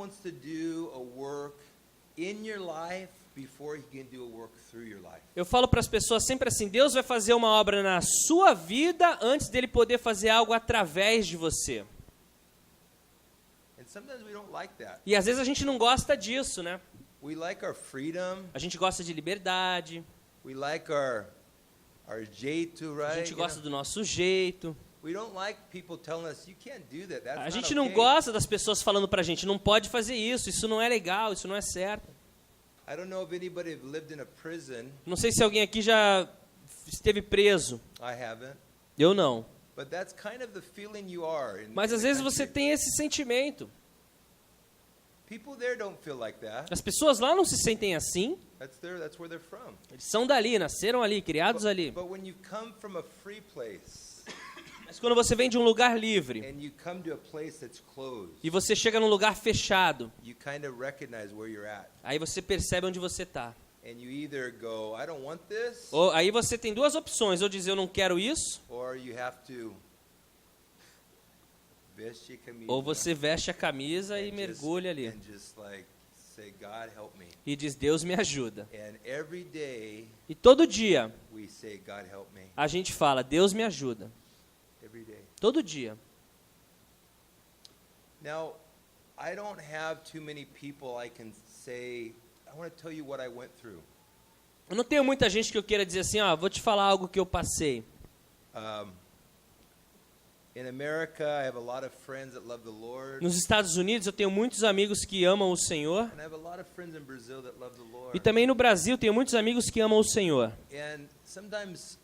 wants to do a work in your life before he can do a work through your life. Eu falo para as pessoas sempre assim, Deus vai fazer uma obra na sua vida antes dele poder fazer algo através de você. And sometimes we don't like that. E às vezes a gente não gosta disso, né? We like our freedom. A gente gosta de liberdade, We like our jeito, right? a gente You gosta know? do nosso jeito. We don't like people telling us you can't do that. That's A not gente não okay." gosta das pessoas falando pra gente, não pode fazer isso não é legal, isso não é certo. I don't know if anybody have lived in a prison. Não sei se alguém aqui já esteve preso. I haven't. Eu não. But that's kind of the feeling you are in Mas in às the vezes você country. tem esse sentimento. People there don't feel like that. As pessoas lá não se sentem assim. That's where they're from. Eles são dali, nasceram ali, criados ali. But when you come from a free place Mas quando você vem de um lugar livre and you come to a place that's closed, e você chega num lugar fechado, you kind of recognize where you're at. aí você percebe onde você está. And you either go, I don't want this, Ou aí você tem duas opções, ou dizer eu não quero isso, or you have to veste a camisa ou você veste a camisa and e just- mergulha ali and just like say, God help me. e diz Deus me ajuda. And every day E todo dia we say, God help me. a gente fala Deus me ajuda. Every day. Todo dia. Now, I don't have too many people I can say, I want to tell you what I went through. Eu não tenho muita gente que eu queira dizer assim, ó, vou te falar algo que eu passei. In America, I have a lot of friends that love the Lord. Nos Estados Unidos eu tenho muitos amigos que amam o Senhor. And I have a lot of friends in Brazil that love the Lord. E também no Brasil tenho muitos amigos que amam o Senhor. And sometimes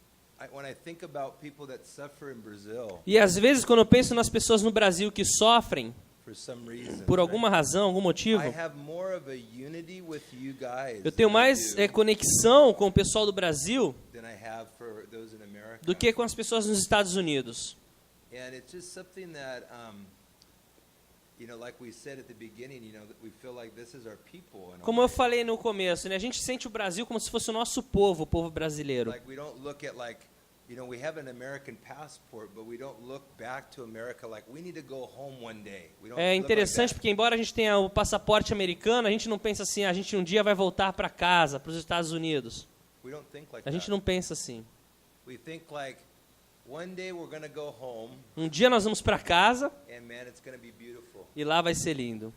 when I think about people that suffer in Brazil E às vezes quando eu penso nas pessoas no Brasil que sofrem for some reason, por alguma razão, algum motivo, I have more of a unity with you guys eu tenho than I mais do conexão com o pessoal do Brasil than I have for those in America. do que com as pessoas nos Estados Unidos. And it's just something that, you know, like we said at the beginning, you know, that we feel like this is our people. In a Como eu way. falei no começo, né, a gente sente o Brasil como se fosse o nosso povo, o povo brasileiro. Like we don't look at like, you know, we have an American passport, but we don't look back to America like we need to go home one day. We don't É look like interessante that. porque embora a gente tenha o passaporte americano, a gente não pensa assim, a gente um dia vai voltar para casa, para os Estados Unidos. We don't think like A gente that. não pensa assim. We think like one day we're going to go home Um dia nós vamos para casa and man, it's going to be beautiful. e lá vai ser lindo.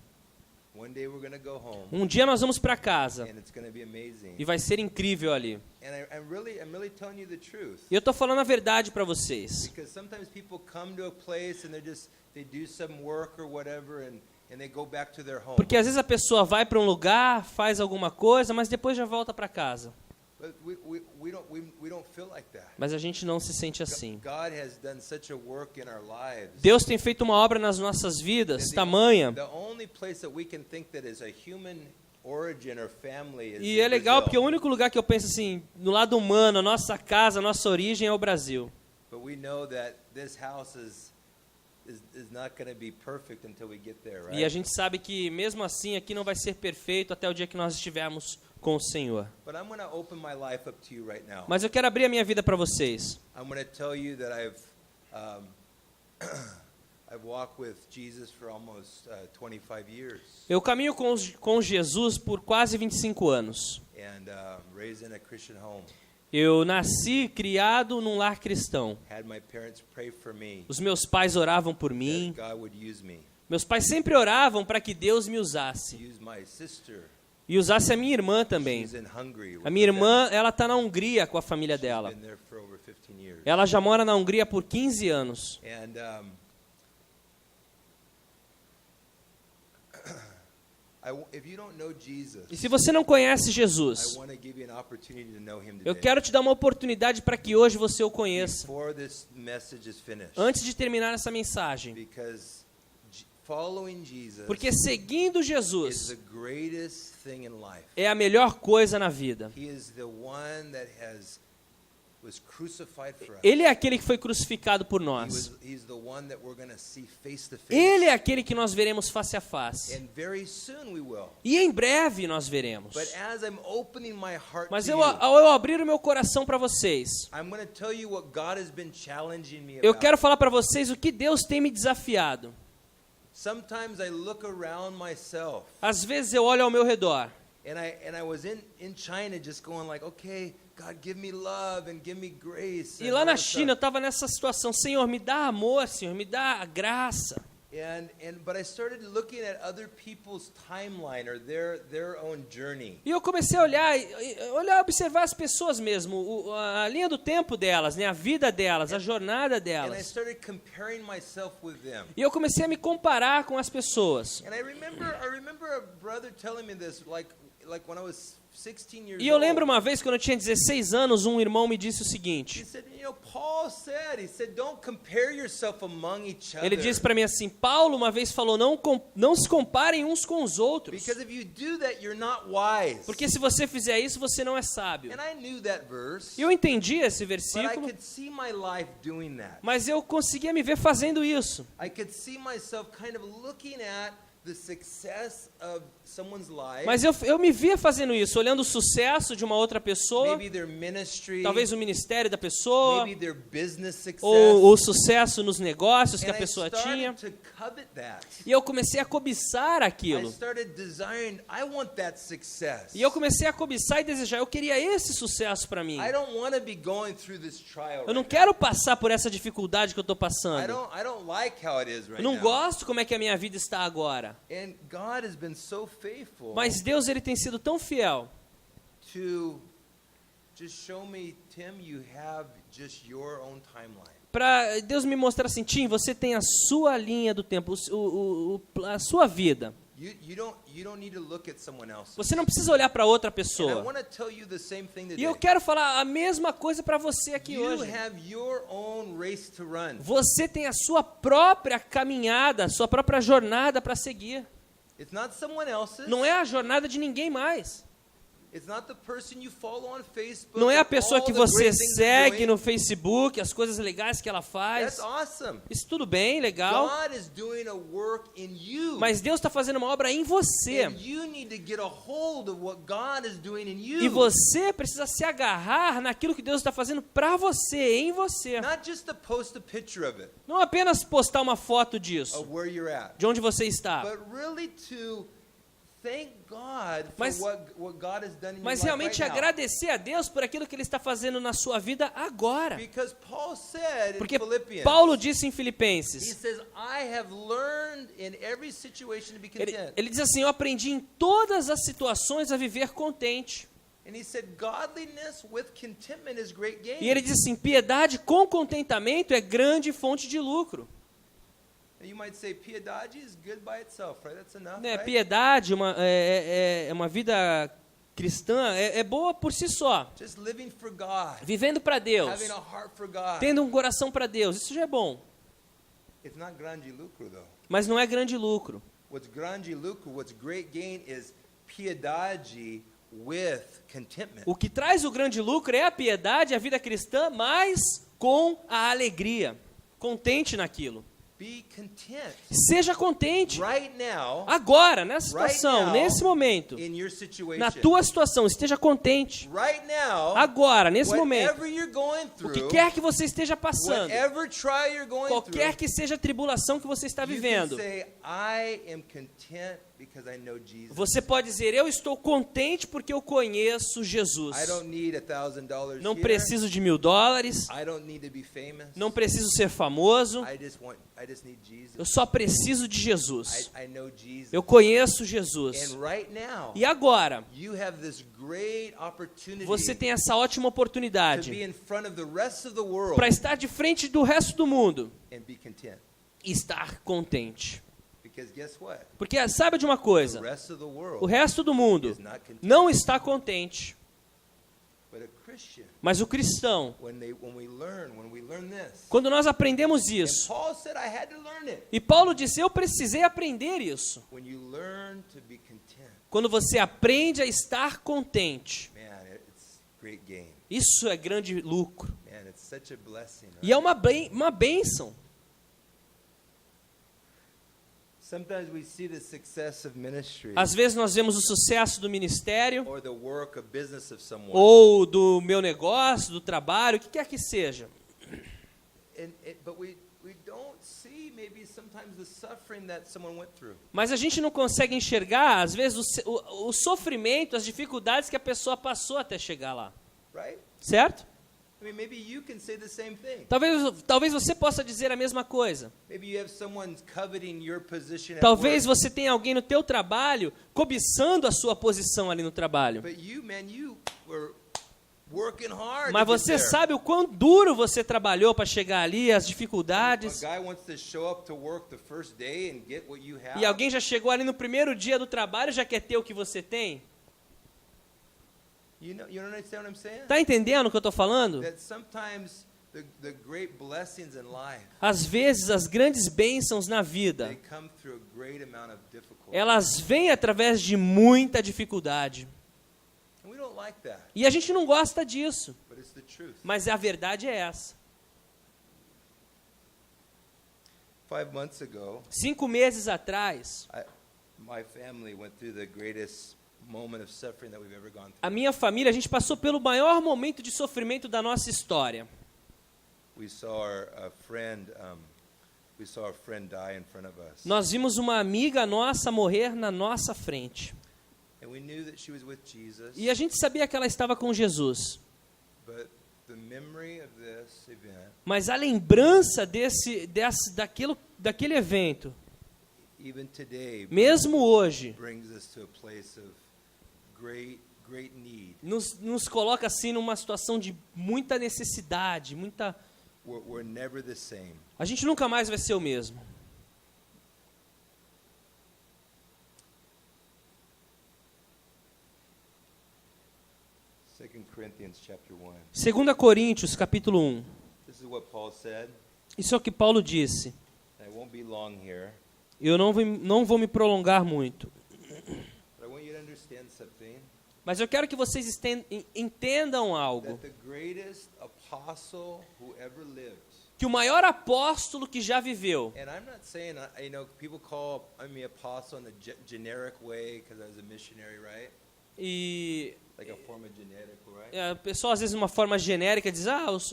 One day we're going to go home Um dia nós vamos para casa and it's going to be amazing. e vai ser incrível ali. And I'm really telling you the truth. E eu tô falando a verdade para vocês. Because sometimes people come to a place and they do some work or whatever and they go back to their home. Porque às vezes a pessoa vai para um lugar, faz alguma coisa, mas depois já volta para casa. But we don't feel like that. Mas a gente não se sente assim. God has done such a work in our lives. Deus tem feito uma obra nas nossas vidas, tamanha. The only place that we can think that is a human origin or family is E é legal porque o Brazil. único lugar que eu penso assim, no lado humano, a nossa casa, a nossa origem é o Brasil. But we know that this house is not going to be perfect until we get there, right? E a gente sabe que mesmo assim aqui não vai ser perfeito até o dia que nós estivermos com o Senhor. But I'm going to open my life up to you right now. Mas eu quero abrir a minha vida para vocês. I'm going to tell you that I've walked with Jesus for almost 25 years Eu caminho com Jesus por quase 25 anos. and raised in a Christian home. Eu nasci criado num lar cristão. Had my parents pray for me Os meus pais oravam por mim. that God would use me. Meus pais sempre oravam para que Deus me usasse. Use my sister. E usasse a minha irmã também. She's in Hungary. with A minha her irmã, ela está na Hungria com a família family. dela. Been there for over 15 years. Ela já mora na Hungria por 15 anos. And if you don't know Jesus, E se você não conhece I Jesus, want to give you an opportunity to know him eu today. quero te dar uma oportunidade para que hoje você o conheça. Before this message is finished. Antes de terminar essa mensagem. Because following Jesus Porque seguindo is Jesus the greatest thing in life. é a melhor coisa na vida. He is the one that was crucified for us. Ele é aquele que foi crucificado por nós. He's the one that we're going to see face to face. Ele é aquele que nós veremos face a face. And very soon we will. E em breve nós veremos. But as I'm opening my heart Mas to ao you, eu abrir o meu coração para vocês, I'm going to tell you what God has been challenging me eu about. quero falar para vocês o que Deus tem me desafiado. Sometimes I look around myself, Às vezes eu olho ao meu redor. and I was in China just going like, okay, God, give me love and give me grace. E and lá all na that China eu stuff. estava nessa situação, Senhor, me dá amor, Senhor, me dá a graça. But I started looking at other people's timeline or their own journey. E eu comecei a olhar, observar as pessoas mesmo, a linha do tempo delas, né, a vida delas, a jornada And I delas. started comparing myself with them. E eu comecei a me comparar com as pessoas. And I remember a brother telling me this, like when I was 16 years E eu old. lembro uma vez, quando eu tinha 16 anos, um irmão me disse o He seguinte. said, Paul said, don't compare yourself among each other. Ele disse para mim assim, Paulo uma vez falou, não se comparem uns com os outros. Because if you do that, you're not wise. Porque se você fizer isso, você não é sábio. And I knew that verse, E eu entendi esse but I versículo, could see my life doing that. mas eu conseguia me ver fazendo isso. I could see myself kind of looking at the success of someone's life, Mas eu me via fazendo isso, olhando o sucesso de uma outra pessoa, maybe their ministry, talvez o ministério da pessoa, maybe their business success, ou o sucesso nos negócios que and a pessoa I started tinha. to covet that. E eu comecei a cobiçar I aquilo. started desiring, I want that success. E eu comecei a cobiçar e desejar. Eu queria esse sucesso para mim. I don't want to be going through this trial. Eu não right quero passar por essa dificuldade que eu estou now. passando. I don't like how it is right Eu não now. gosto como é que a minha vida está agora. And God has been so faithful Mas Deus, ele tem sido tão fiel to just show me, Tim, you have just your own timeline. para Deus me mostrar assim, Tim, você tem a sua linha do tempo, a sua vida. You don't need to look at someone else. Você não precisa olhar para outra And I pessoa. want to tell you the same thing E today. eu quero falar a mesma coisa para você aqui You hoje. have your own race to run. Você tem a sua própria caminhada, a sua própria jornada para seguir. It's not someone else's. Não é a jornada de ninguém mais. It's not the person you follow on Facebook. Não é a and pessoa all que the você great things they're segue doing. no Facebook, as coisas legais que ela faz. That's awesome. Isso tudo bem, legal. God is doing a work in you. Mas Deus está fazendo uma obra em você. And you need to get a hold of what God is doing in you. E você precisa se agarrar naquilo que Deus está fazendo para você, em você. Not just to post a picture of it, Não apenas postar uma foto disso, of where you're at, de onde você está. but really to thank God for Mas- what God has done in Mas your realmente life right now. agradecer a Deus por aquilo que Ele está fazendo na sua vida agora. Because Paul said in Porque Philippians, Paulo disse em he Filipenses, says, I have learned in every situation to be content. ele diz assim, eu aprendi em todas as situações a viver contente. And he said, godliness with contentment is great gain. E ele diz assim, piedade com contentamento é grande fonte de lucro. And you might say, piedade is good by itself, right? That's enough, Né, right? piedade, é uma vida cristã, é boa por si só. Just living for God, Vivendo para Deus, having a heart for God. tendo um coração para Deus, isso já é bom. It's not grande lucro, though. Mas não é grande lucro. What's grande lucro, what's great gain is piedade with contentment. O que traz o grande lucro é a piedade, a vida cristã, mas com a alegria. Contente naquilo. Be content Seja contente. right now Agora, nessa Right situação, now, nesse momento, in your situation. na tua situação, esteja contente. Right now, Agora, nesse momento, whatever you're going o through, que quer que você esteja passando, whatever trial you're going qualquer through, que seja a tribulação que você está you can vivendo, say, I am content because I know Jesus. você pode dizer, eu estou contente porque eu conheço Jesus. I don't need $1,000 Não here. preciso de $1.000, I don't need to be famous. não preciso ser famoso, I just need Jesus. eu só preciso de Jesus. I know Jesus. Eu conheço Jesus. And right now, E agora, you have this great opportunity você tem essa ótima to be oportunidade in front of the rest of the world para estar de frente do resto do mundo and be content. e estar contente. Because guess what? Porque saiba de uma The coisa, rest of the o world resto do mundo is not content. não está contente. But a Christian, Mas o cristão, when we learn this, quando nós aprendemos and isso, Paul said I had to learn it. e Paulo disse, eu precisei aprender isso. When you learn to be content, Quando você aprende a estar contente, man, it's great gain. isso é grande lucro. Man, it's such a blessing. Right? E é uma bênção. Sometimes we see the success of ministry Às vezes nós vemos o sucesso do ministério, or the work of business of someone. ou do meu negócio, do trabalho, o que quer que seja. But we don't see maybe sometimes the suffering that someone went through. Mas a gente não consegue enxergar, às vezes, o sofrimento, as dificuldades que a pessoa passou até chegar lá. Right? Certo? I mean, maybe you can say the same thing. Talvez você possa dizer a mesma coisa. Maybe you have someone coveting your position at Talvez work. você tenha alguém no teu trabalho cobiçando a sua posição ali no trabalho. But you, man, you were working hard. Mas to get você there. sabe o quão duro você trabalhou para chegar ali, as dificuldades. A guy wants to show up to work the first day and get what you have. E alguém já chegou ali no primeiro dia do trabalho e já quer ter o que você tem? You understand what I'm saying? Tá entendendo o que eu estou falando? That sometimes the great blessings in life, Às vezes as grandes bênçãos na vida, they come through a great amount of difficulty. elas vêm através de muita dificuldade. And we don't like that, E a gente não gosta disso, but it's the truth. mas a verdade é essa. 5 months ago, 5 meses atrás, my family went through the greatest moment of suffering that we've ever gone a through. minha família, a gente passou pelo maior momento de sofrimento da nossa história. We saw a friend die in front of us. Nós vimos uma amiga nossa morrer na nossa frente. And we knew that she was with Jesus. E a gente sabia que ela estava com Jesus. But the memory of this event, Mas a lembrança daquele evento, even today, mesmo hoje, brings us to a place of great need. nos coloca assim numa situação de muita necessidade, We're never the same. A gente nunca mais vai ser o mesmo. Second Corinthians chapter 1. 2 Coríntios, capítulo 1. This is what Paul said. Isso é o que Paulo disse. I won't be long here, Eu não vou me prolongar muito. but I want you to understand something. Mas eu quero que vocês entendam algo. That the greatest apostle who ever lived. Que o maior apóstolo que já viveu. And I'm not saying, people call me apostle in a generic way because I was a missionary, right? E Like a form of generic, right? a pessoa às vezes de uma forma genérica diz: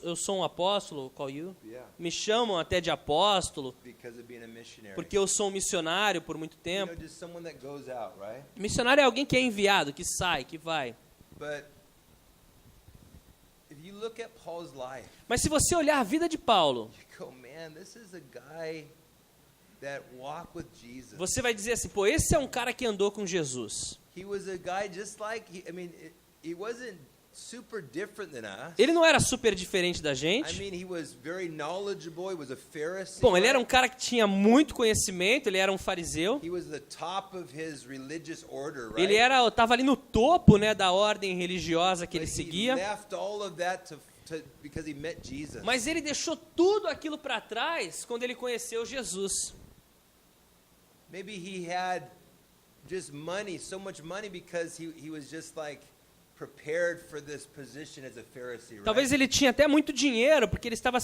eu sou um apóstolo, call you. Yeah, Me chamam até de apóstolo, because of being a missionary. porque eu sou um missionário por muito tempo. Just someone that goes out, right? Missionário é alguém que é enviado, que sai, que vai. But if you look at Paul's life, Mas se você olhar a vida de Paulo, you go, man, this is a guy that walked with Jesus. você vai dizer assim: pô, esse é um cara que andou com Jesus. He was a guy just like, he wasn't super different than us. Ele não era super diferente da I gente. mean, he was very knowledgeable. He was a Pharisee. Bom, ele era um right? cara que tinha muito conhecimento, ele era um fariseu. He was the top of his religious order, right? Ele estava ali no topo, né, da ordem religiosa que ele But he seguia. left all of that because he met Jesus. Mas ele deixou tudo aquilo para trás quando ele conheceu Jesus. Maybe he had just money, so much money because he was just like prepared for this position as a Pharisee, right? Talvez ele tinha até muito dinheiro, porque ele estava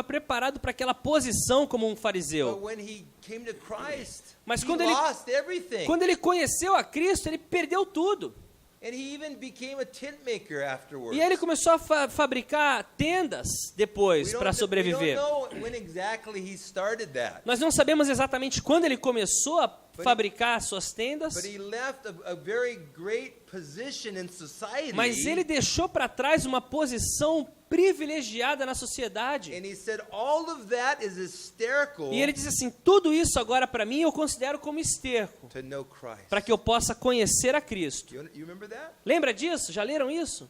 preparado para aquela posição como um But fariseu. when he came to Christ, Mas he quando ele- lost everything. Quando ele conheceu a Cristo, ele perdeu tudo. And he even became a tent maker afterwards. E aí ele começou a fabricar tendas depois para We sobreviver. don't know when exactly he started that. Nós não sabemos exatamente quando ele começou a fabricar suas tendas, But he left a very great position in society. mas ele deixou para trás uma posição privilegiada na sociedade. And he said, all of that is hysterical E ele diz assim: tudo isso agora para mim eu considero como esterco, to know Christ. para que eu possa conhecer a Cristo. You remember that? Lembra disso? Já leram isso?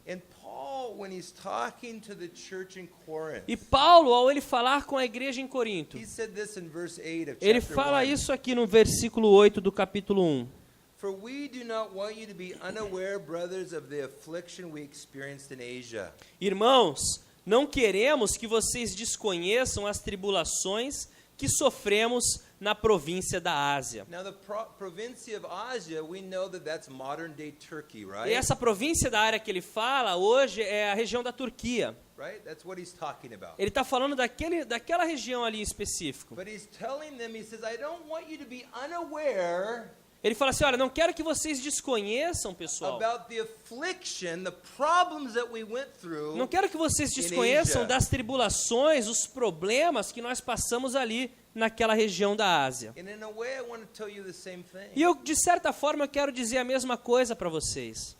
And Paul, when he's talking to the church in Corinth, E Paulo, ao ele falar com a igreja em Corinto, he said this in verse 8 of ele chapter fala 1. isso aqui no versículo 8 do capítulo 1. For we do not want you to be unaware, brothers, of the affliction we experienced in Asia. Irmãos, não queremos que vocês desconheçam as tribulações que sofremos na província da Ásia. Now, the province of Asia, we know that that's modern-day Turkey, right? E essa província da área que ele fala hoje é a região da Turquia. Right? That's what he's talking about. Ele está falando daquela região ali em específico. But he's telling them, he says, I don't want you to be unaware Ele fala assim, olha, não quero que vocês desconheçam, pessoal. about the affliction, the problems that we went through. Não quero que vocês desconheçam das tribulações, os problemas que nós passamos ali naquela região da Ásia. And in a way, I want to tell you the same thing. E eu, de certa forma, eu quero dizer a mesma coisa para vocês.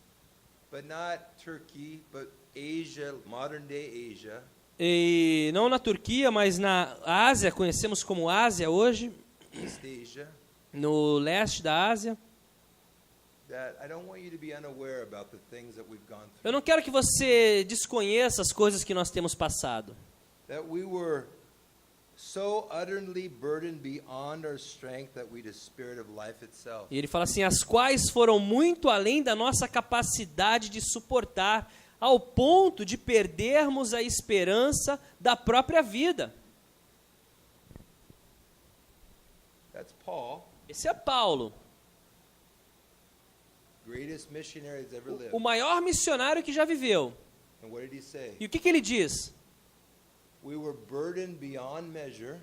But not Turkey, but Asia, modern day Asia. E não na Turquia, mas na Ásia, conhecemos como Ásia hoje, East Asia, no leste da Ásia. that I don't want you to be unaware about the things that we've gone Eu through. não quero que você desconheça as coisas que nós temos passado. That we were so utterly burdened beyond our strength that we despaired of life itself. E ele fala assim, as quais foram muito além da nossa capacidade de suportar, ao ponto de perdermos a esperança da própria vida. That's Paul, Esse é Paulo, greatest missionary that's ever lived. o maior missionário que já viveu. And what did he say? E o que ele diz? We were burdened beyond measure.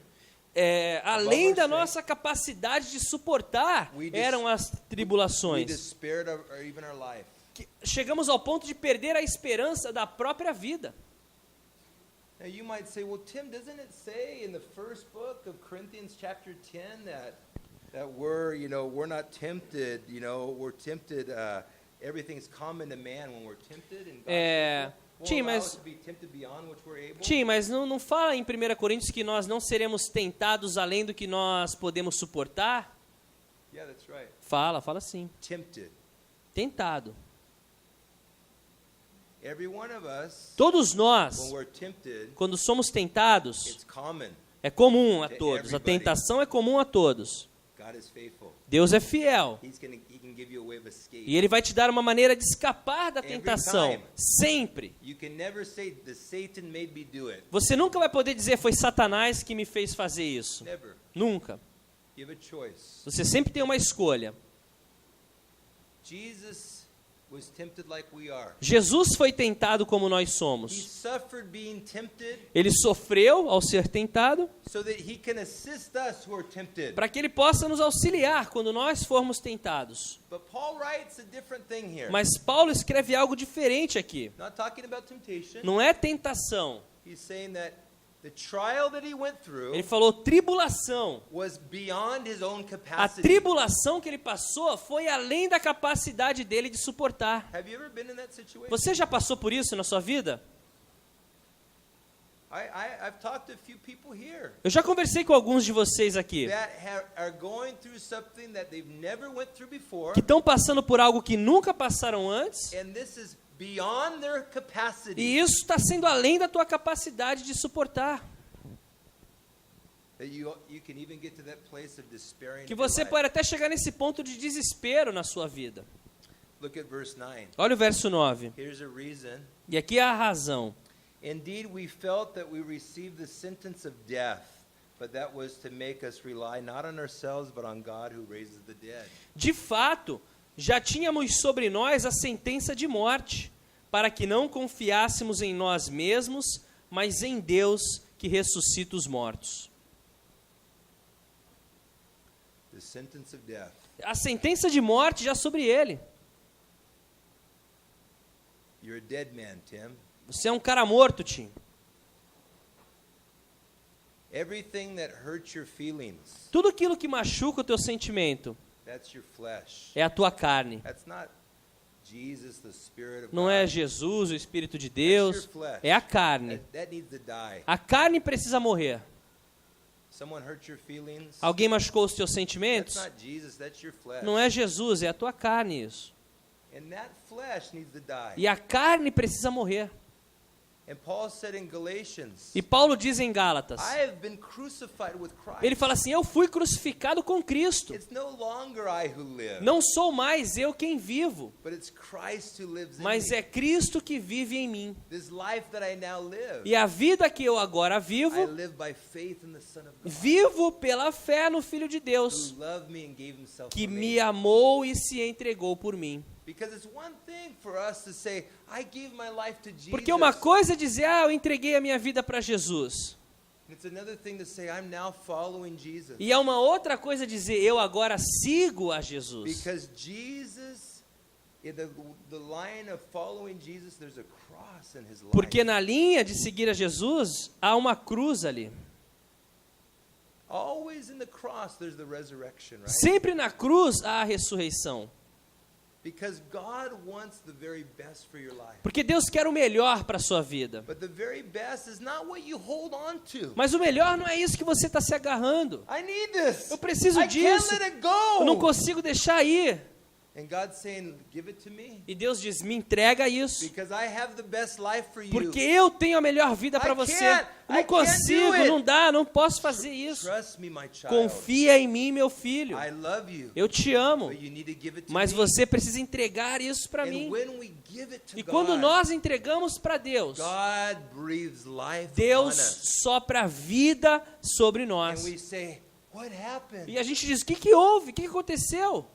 Além da nossa capacidade de suportar, eram as We tribulações. despaired of even our life. Que chegamos ao ponto de perder a esperança da própria vida. Now you might say, well, Tim, doesn't it say in the first book of Corinthians chapter 10 that we're not tempted, we're tempted, everything's common to man when we're tempted, and God won't Tim, allow mas- us to be tempted beyond which we're able? Tim, mas não fala em 1 Coríntios que nós não seremos tentados além do que nós podemos suportar? Yeah, that's right. Fala sim. Tempted. Tentado. Every one of us, Todos when nós, we're tempted, quando somos tentados, it's common. é comum a todos. A Everybody. tentação é comum a todos. God is faithful. Deus é fiel. He can give you a way of escape. E Ele vai te dar uma maneira de escapar da Every tentação. time. Sempre. You can never say, the Satan made me do it. Você nunca vai poder dizer, foi Satanás que me fez fazer isso. Never. Nunca. You have a choice. Você sempre tem uma escolha. Jesus was tempted like we are. Jesus foi tentado como nós He somos. suffered being tempted Ele sofreu ao ser tentado so that he can assist us who are tempted. para que Ele possa nos auxiliar quando nós formos tentados. But Paul writes a different thing here. Mas Paulo escreve algo diferente aqui. Not talking about temptation. Não é tentação. He's saying that the trial that he went through Ele falou tribulação. was beyond his own A capacity. tribulação que ele passou foi além da capacidade dele de suportar. Have you ever been in that situation? Você já passou por isso na sua vida? I've talked to a few people here Eu já conversei com alguns de vocês aqui that are going through something that they've never went through before, que estão passando por algo que nunca passaram antes, and this is beyond their capacity. e isso está sendo além da tua capacidade de suportar. That you can even get to that place of despairing. Que of your você life. pode até chegar nesse ponto de desespero na sua vida. Look at verse 9. Olha o verso 9. Here's a reason. E aqui é a razão. Indeed, we felt that we received the sentence of death, but that was to make us rely not on ourselves, but on God who raises the dead. De fato, já tínhamos sobre nós a sentença de morte, para que não confiássemos em nós mesmos, mas em Deus que ressuscita os mortos. The sentence of death. A sentença de morte já sobre ele. You're a dead man, Tim. Você é um cara morto, Tim. Everything that hurts your feelings, Tudo aquilo que machuca o teu sentimento that's your flesh. é a tua carne. That's not Jesus, the Spirit of Não God. é Jesus, o Espírito de Deus, é a carne. That needs to die. A carne precisa morrer. Someone hurt your feelings. Alguém machucou os teus That's sentimentos? not Jesus, that's your flesh. Não é Jesus, é a tua carne isso. And that flesh needs to die. E a carne precisa morrer. And Paul said in Galatians, E Paulo diz em Gálatas, I have been crucified with Christ. ele fala assim, eu fui crucificado com Cristo. It's no longer I who live, Não sou mais eu quem vivo, but it's Christ who lives mas in me. é Cristo que vive em mim. This life that I now live, E a vida que eu agora I vivo, live by faith in the Son of God, vivo pela fé no Filho de Deus, who loved me and gave himself que for me me. amou e se entregou por mim. Because it's one thing for us to say, I gave my life to Jesus. Porque uma coisa é dizer, eu entreguei a minha vida para Jesus. It's another thing to say, I'm now following Jesus. E é uma outra coisa dizer, eu agora sigo a Jesus. Because Jesus, in the line of following Jesus, there's a cross in his life. Porque na linha de seguir a Jesus, há uma cruz ali. Always in the cross, there's the resurrection, right? Sempre na cruz há a ressurreição. Because God wants the very best for your life. Porque Deus quer o melhor para a sua vida. But the very best is not what you hold on to. Mas o melhor não é isso que você está se agarrando. I need this. Eu preciso I disso. can't let it go. Eu não consigo deixar ir. And God's saying, give it to me. E Deus diz, me entrega isso. Because I have the best life for you. Porque eu tenho a melhor vida para você. Eu não consigo, não dá, não posso fazer isso. Trust me, my child. Confia em mim, meu filho. I love you. Eu te amo. But you need to give it to Mas me. você precisa entregar isso para And mim. when we give it to E quando God, nós entregamos para Deus, God breathes life Deus upon us. sopra vida sobre And nós. we say, what happened? E a gente diz, o que houve? O que aconteceu?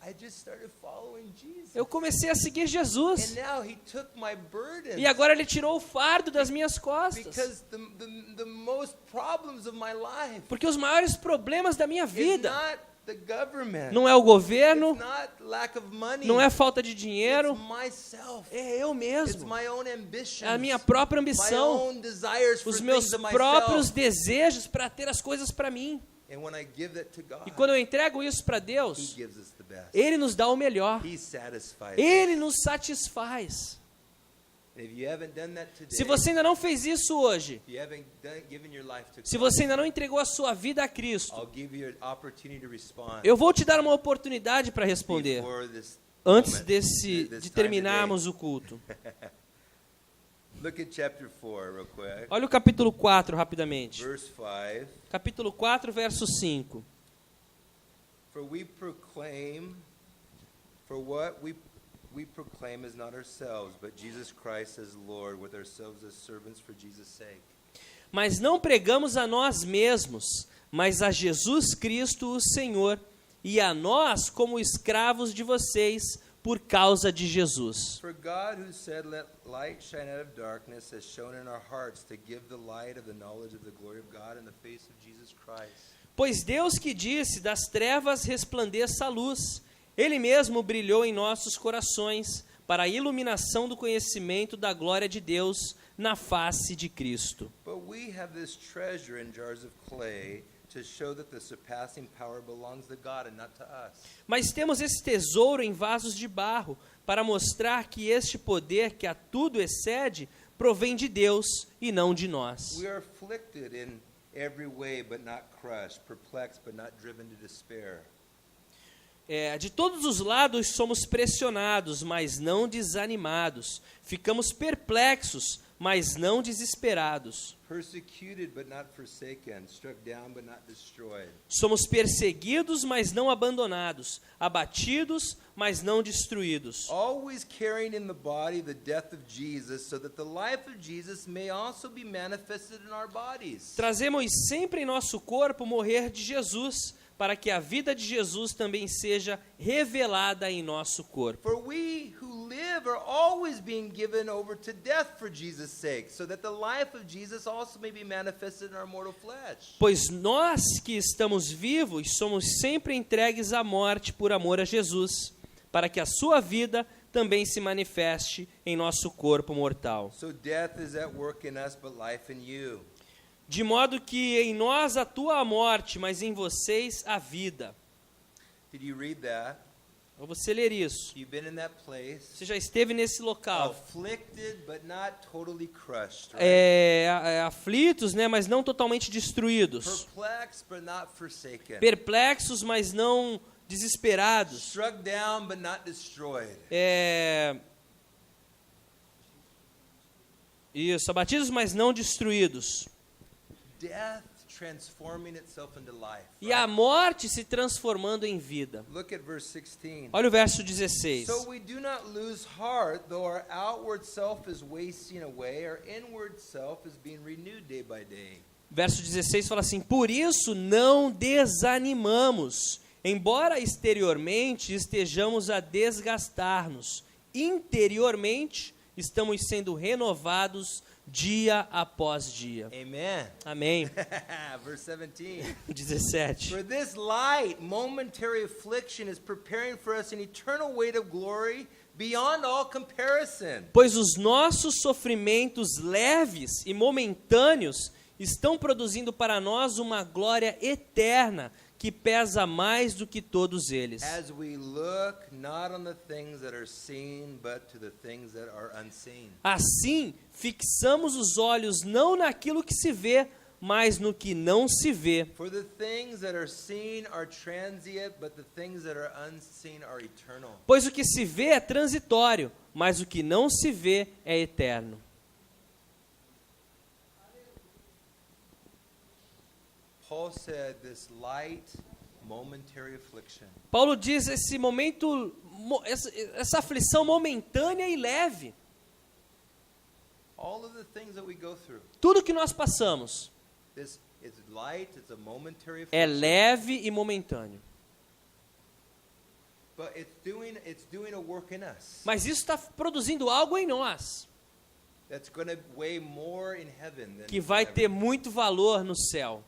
I just started following Jesus. Eu comecei a seguir Jesus. And now he took my burdens. E agora Ele tirou o fardo das minhas costas. Because the most problems of my life Porque os maiores problemas da minha is vida not the government. não é o governo, It's not lack of money. não é falta de It's dinheiro, myself. é eu It's mesmo. my own ambitions. É a minha própria My ambição, own desires for os meus things of próprios myself. desejos para ter as coisas para mim. And when I give that to God, E quando eu entrego isso para he Deus, gives us the best. Ele nos dá o melhor. He satisfies Ele us. nos satisfaz. And if you haven't done that today, Se você ainda não fez isso hoje, if you haven't given your life to se God, você ainda não entregou a sua vida a Cristo, I'll give you an opportunity to respond eu vou te dar uma oportunidade para responder before this antes moment, de this time terminarmos o culto. today. Look at chapter 4 real quick. Olha o capítulo 4 rapidamente. Verse 5. Capítulo 4, verso 5. For we proclaim, for what we proclaim is not ourselves, but Jesus Christ as Lord, with ourselves as servants for Jesus' sake. Mas não pregamos a nós mesmos, mas a Jesus Cristo, o Senhor, e a nós como escravos de vocês, por causa de Jesus. For God, who said, "Let light shine out of darkness," has shone in our hearts to give the light of the knowledge of the glory of God in the face of Jesus Christ. Pois Deus que disse, das trevas resplandeça a luz, Ele mesmo brilhou em nossos corações, para a iluminação do conhecimento da glória de Deus na face de Cristo. But we have this treasure in jars of clay to show that the surpassing power belongs to God and not to us. Mas temos esse tesouro em vasos de barro, para mostrar que este poder que a tudo excede, provém de Deus e não de nós. We are afflicted in every way but not crushed, perplexed but not driven to despair. De todos os lados somos pressionados, mas não desanimados. Ficamos perplexos, mas não desesperados. Persecuted but not forsaken, struck down but not destroyed. Somos perseguidos, mas não abandonados. Abatidos, mas não destruídos. Always carrying in the body the death of Jesus, so that the life of Jesus may also be manifested in our bodies. Trazemos sempre em nosso corpo o morrer de Jesus, para que a vida de Jesus também seja revelada em nosso corpo. For we who live are always being given over to death for Jesus' sake, so that the life of Jesus also may be manifested in our mortal flesh. Pois nós que estamos vivos somos sempre entregues à morte por amor a Jesus, para que a sua vida também se manifeste em nosso corpo mortal. So death is at work in us, but life in you. De modo que em nós atua a morte, mas em vocês a vida. Did you read that? Para você ler isso. You've been in that place. Você já esteve nesse local. Afflicted, but not totally crushed. Right? Aflitos, né, mas não totalmente destruídos. Perplexed, but not forsaken. Perplexos, mas não desesperados. Struck down, but not destroyed. Isso, abatidos, mas não destruídos. Death transforming itself into life. E a morte se transformando em vida. Look at verse 16. Olha o verso 16. So we do not lose heart, though our outward self is wasting away, our inward self is being renewed day by day. Verso 16 fala assim: por isso não desanimamos, embora exteriormente estejamos a desgastar-nos, interiormente estamos sendo renovados dia após dia. Amen. Amém. Verse 17. 17. For this light, momentary affliction is preparing for us an eternal weight of glory beyond all comparison. Pois os nossos sofrimentos leves e momentâneos estão produzindo para nós uma glória eterna que pesa mais do que todos eles. As we look not on the things that are seen, but to the things that are unseen. Assim, fixamos os olhos não naquilo que se vê, mas no que não se vê. For the things that are seen are transient, but the things that are unseen are eternal. Pois o que se vê é transitório, mas o que não se vê é eterno. Paul said this light, momentary affliction. Paulo diz esse momento, essa aflição momentânea e leve. All of the things that we go through. Tudo que nós passamos This is light, it's a momentary é affliction. leve e momentâneo. But it's doing a work in us. Mas isso está produzindo algo em nós, That's going to weigh more in heaven than que vai ter muito valor no céu.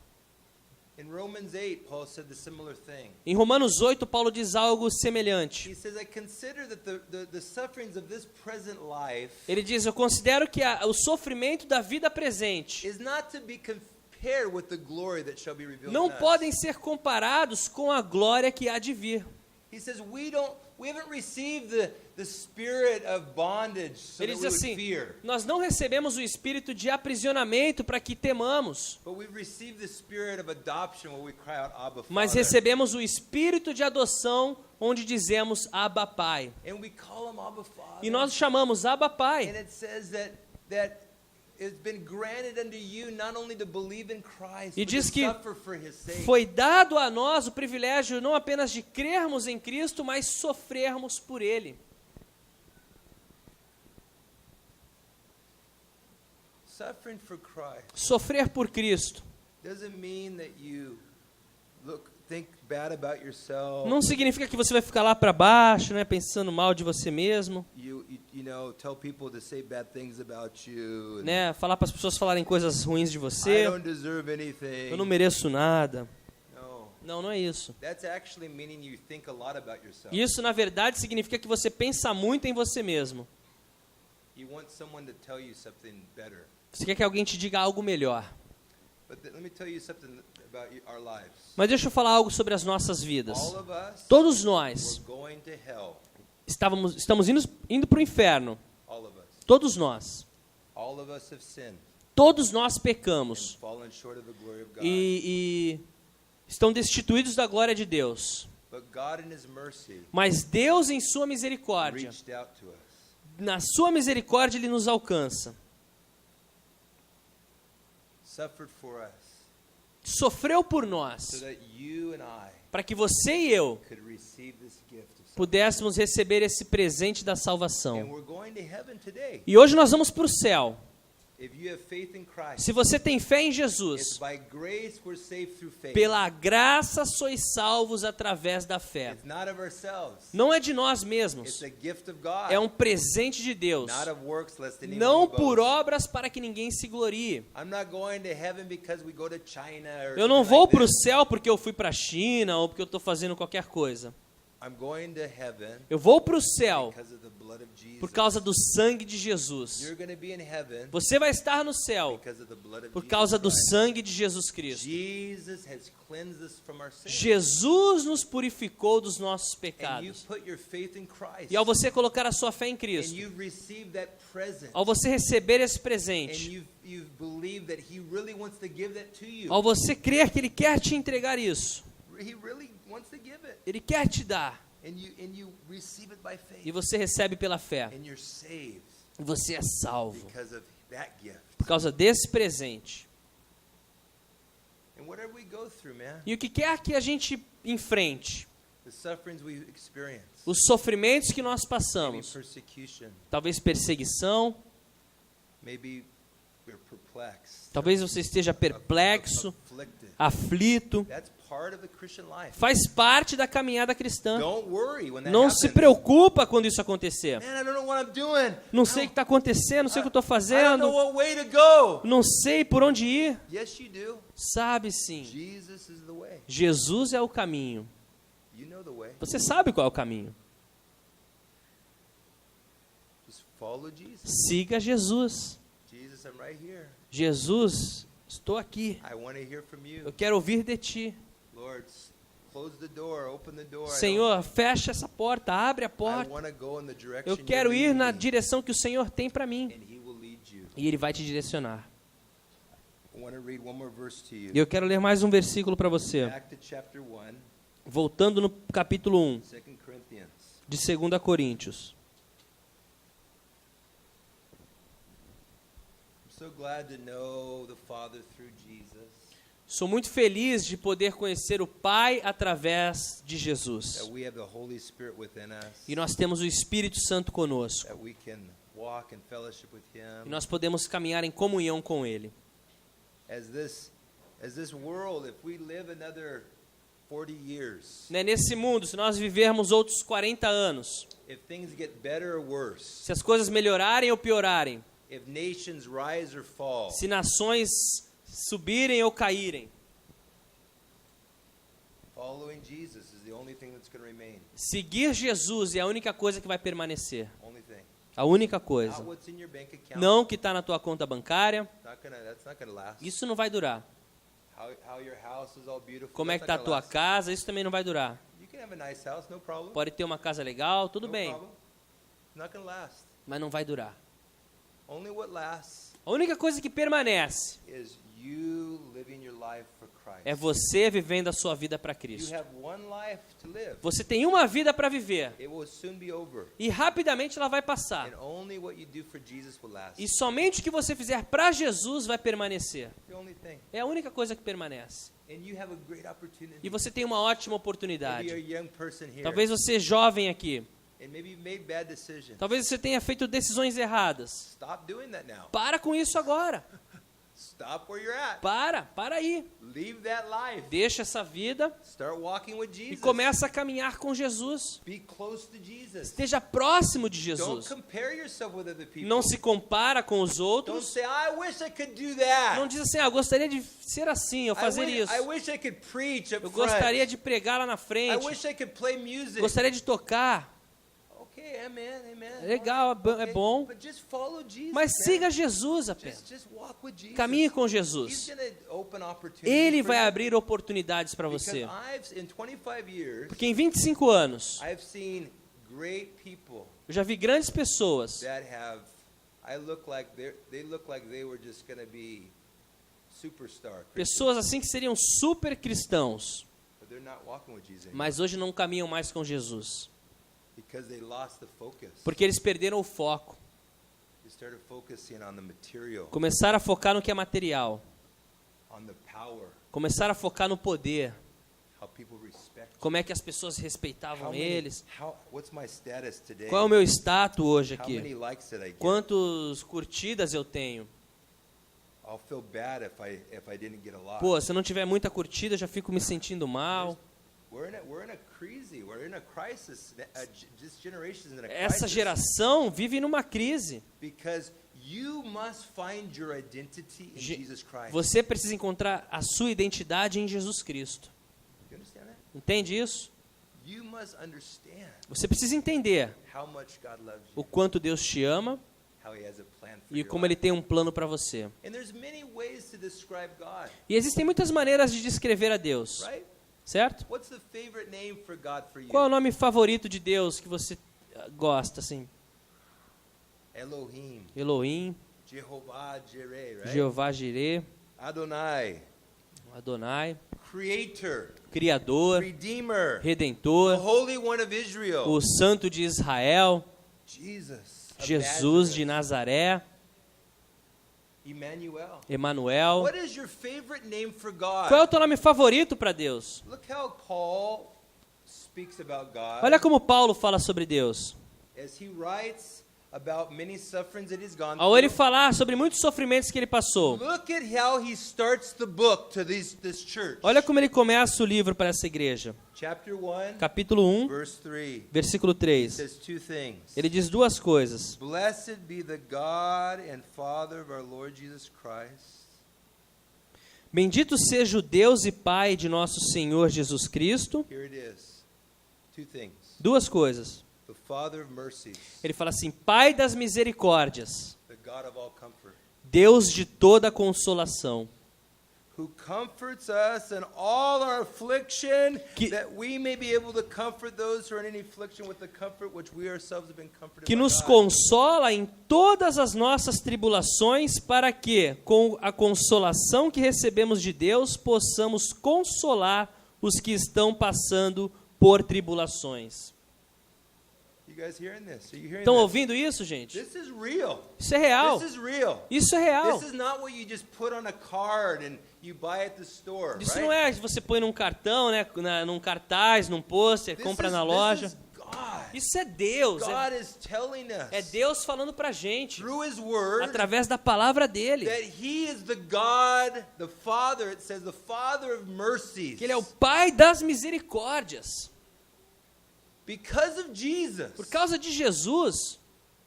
In Romans 8, Paul said the similar thing. Em Romanos 8, Paulo diz algo semelhante. He says, I consider that the sufferings of this present life Ele diz, eu considero que o sofrimento da vida presente is not to be compared with the glory that shall be revealed não in us. podem ser comparados com a glória que há de vir. He says, we haven't received the spirit of bondage so Ele that diz we would assim, fear. nós não recebemos o espírito de aprisionamento para que temamos, But we've received the spirit of adoption where we cry out, Abba, mas Father. recebemos o espírito de adoção, onde dizemos Abba Pai. And we call him Abba, Father. E nós o chamamos Abba And Pai. it says that it's been granted unto you not only to believe in Christ, E but diz to que suffer for his sake. foi dado a nós o privilégio não apenas de crermos em Cristo, mas sofrermos por Ele. Suffering for Christ Sofrer por Cristo doesn't mean that you think bad about yourself. não significa que você vai ficar lá para baixo, né, pensando mal de você mesmo, You tell people to say bad things about you. And, né, falar para as pessoas falarem coisas ruins de I você. don't deserve anything. Eu não mereço nada. No. Não, não é isso. That's actually meaning you think a lot about yourself. Isso, na verdade, significa que você pensa muito em você mesmo. You want someone to tell you something better. Você quer que alguém te diga algo melhor. But let me tell you something about our lives. Mas deixa eu falar algo sobre as nossas vidas. All of us, Todos nós we're going to hell. estamos indo para o inferno. All of us. Todos nós. All of us have sinned Todos nós and pecamos. fallen short of the glory of God. E estão destituídos da glória de Deus. But God in his mercy Mas Deus, em sua misericórdia, reached out to us. na sua misericórdia, Ele nos alcança. Suffered for us Sofreu por so nós, that you and I para que você e eu could receive this gift of salvation. pudéssemos receber esse presente da And salvação. we're going to heaven today. E hoje nós vamos para o céu. If you have faith in Christ, Se você tem fé em it's Jesus, by grace we're saved through faith. pela graça sois salvos através da fé. It's not of ourselves. Não é de nós It's mesmos, a gift of God. é um presente de Deus. Not of works, lest anyone Não boast. por obras para que ninguém se glorie. I'm not going to heaven because we go to China or Eu não something vou like para o that. céu porque eu fui para a China ou porque eu estou fazendo qualquer coisa. I'm going to heaven Eu vou para o céu because of the blood of Jesus. por causa do sangue de Jesus. You're going to be in heaven Você vai estar no céu because of the blood of por Jesus causa do Christ. sangue de Jesus Cristo. Jesus has cleansed us from our sins. Jesus nos purificou dos nossos And you pecados. put your faith in Christ. E ao você colocar a sua fé em And Cristo, you've received that present. ao você receber esse And presente, you've believed that he really wants to give that to you. ao você crer que Ele quer te entregar isso, He really wants to give it. Ele quer te dar, And you receive it by faith. e você recebe pela fé, And you're saved e você é salvo because of that gift. por causa desse presente. And whatever we go through, man, E o que quer que a gente enfrente, the sufferings we experience, os sofrimentos que nós maybe passamos, persecution, talvez perseguição, maybe we're perplexed perplexed, Talvez você esteja perplexo, afflicted. aflito. That's part of the Christian life. Faz parte da caminhada cristã. Don't worry when that Não happens. se preocupa quando isso acontecer. Man, I don't know what I'm doing. Não sei o que está acontecendo, não sei o que eu estou I don't know fazendo, what way to go. não sei por onde ir. Yes, you do. Sabe sim, Jesus is the way. Jesus é o caminho. You know the way. Você sabe qual é o caminho. Just follow Jesus. Siga Jesus. Jesus, I'm right here. Jesus, estou aqui. I want to hear from you. Eu quero ouvir de ti. Lord, close the door, open the door. Senhor, fecha essa porta, abre a I porta. want to go in the direction Eu you're quero ir leading na me, direção que o Senhor tem para mim. and he will lead you. E Ele vai te direcionar. I want to read one more verse to you. E eu quero ler mais um versículo para você. Back to chapter 1, Voltando no capítulo 1 2 Corinthians. de 2 Coríntios. I'm so glad to know the Father through Jesus. Sou muito feliz de poder conhecer o Pai através de That Jesus. we have the Holy Spirit within us. E nós temos o Espírito Santo conosco. That we can walk in fellowship with E him. nós podemos caminhar em comunhão com Ele. As this world, if we live another 40 years, Né, nesse mundo, se nós vivermos outros 40 anos, if things get better or worse, se as coisas melhorarem ou piorarem, if nations rise or fall, se nações subirem ou caírem, following Jesus is the only thing that's going to remain. seguir Jesus é a única coisa que vai permanecer. Only thing. A única Not coisa. what's in your bank account. Não o que está na tua conta bancária. That's not gonna last. Isso não vai durar. How your house is all beautiful. Como é que está that's a not tua gonna last. casa, isso também não vai durar. You can have a nice house, no problem. Pode ter uma casa legal, tudo No bem, problem. Not gonna last. mas não vai durar. Only what lasts A única coisa que permanece is you living your life for Christ. é você vivendo a sua vida para You Cristo. have one life to live. Você tem uma vida para viver It will soon be over. e rapidamente ela vai passar. And only what you do for Jesus will last. E somente o que você fizer para Jesus vai permanecer. The only thing. É a única coisa que permanece. And you have a great opportunity. E você tem uma ótima Maybe oportunidade. you're a young person here. Talvez você jovem aqui, And maybe you made bad decisions. talvez você tenha feito decisões erradas. Stop doing that now. Para com isso agora. Stop where you're at. Para aí. Leave that life. Deixa essa vida Start walking with e Jesus. começa a caminhar com Jesus. Be close to Jesus. Esteja próximo de Don't Jesus. compare yourself with other people. Não se compara com os Don't outros. say, I wish I could do that. Não diz assim, gostaria de ser assim, ou fazer isso. I wish I could preach up Eu front. gostaria de pregar lá na I frente. wish I could play music. Gostaria de tocar. Okay, amen, amen. Legal, é bom. But just follow Jesus. Mas man. siga Jesus apenas. Just walk with Jesus. Caminhe com He's Jesus. gonna open opportunities Ele for vai you. abrir oportunidades para Because você. in 25 years, Porque em 25 anos, I've seen great people eu já vi grandes pessoas that they look like they were just going to be superstar Christians, pessoas assim que seriam super cristãos, but they're not walking with Jesus anymore mas hoje não caminham mais com Jesus. because they lost the focus. Porque eles perderam o foco. They started focusing on the material, Começaram a focar no que é material. on the power, Começaram a focar no poder. how people respect. Como é que as pessoas respeitavam eles. What's my status today? Qual é o meu status hoje How aqui? many likes did I get? Quantas curtidas eu tenho? I'll feel bad if I didn't get a lot. Pô, se eu não tiver muita curtida, eu já fico me sentindo mal. We're in a crisis. This generation's in a Essa crisis geração vive numa crise. because you must find your identity in Jesus Christ. Você precisa encontrar a sua identidade em Jesus Cristo. You understand that? Entende isso? You must understand Você precisa entender how much God loves o you, quanto Deus te ama how He has a plan for e your como Ele life. tem um plano para você. And there's many ways to describe God, E existem muitas maneiras de descrever a Deus, right? certo? What's the favorite name for God for you? Qual é o nome favorito de Deus que você gosta, assim? Elohim, Elohim, Jehovah Jireh, right? Jeová Jireh, Adonai, Adonai, Creator, Criador, Redeemer, the Redentor, Holy One of Israel, o Santo de Israel, Jesus, of Jesus de Nazareth, Nazaré, Emmanuel. Emanuel. What is your favorite name for God? Qual é o teu nome favorito para Deus? Look how Paul speaks about God Olha como Paulo fala sobre Deus. as he writes about many sufferings that he's gone ao ele through, falar sobre muitos sofrimentos que ele passou, look at how he starts the book to this church. olha como ele começa o livro para essa igreja. Chapter 1, Capítulo 1, verse 3. versículo It 3. says two things. Ele diz duas coisas. Blessed be the God and Father of our Lord Jesus Christ. Bendito seja o Deus e Pai de nosso Senhor Jesus Cristo. Here it is. Two things. Duas coisas. The Father of mercies, Ele fala assim: Pai das misericórdias, the God of all comfort, Deus de toda consolação, who comforts us in all our affliction, Que- that we may be able to comfort those who are in any affliction with the comfort which we ourselves have been comforted que by nos God. consola em todas as nossas tribulações, para que, com a consolação que recebemos de Deus, possamos consolar os que estão passando por tribulações. You guys hearing this? Are you hearing Estão this? ouvindo isso, gente? This is real. Isso é real. This is real. Isso é real. This is not what you just put on a card and you buy at the store, Isso right? não é que você põe num cartão, né, num cartaz, num pôster, This compra is- na this loja. is God. Isso é Deus. God is telling us É Deus falando pra gente, through His Word através da palavra dele, that He is the God, the Father. It says the Father of mercies. que ele é o Pai das misericórdias. Because of Jesus, Por causa de Jesus,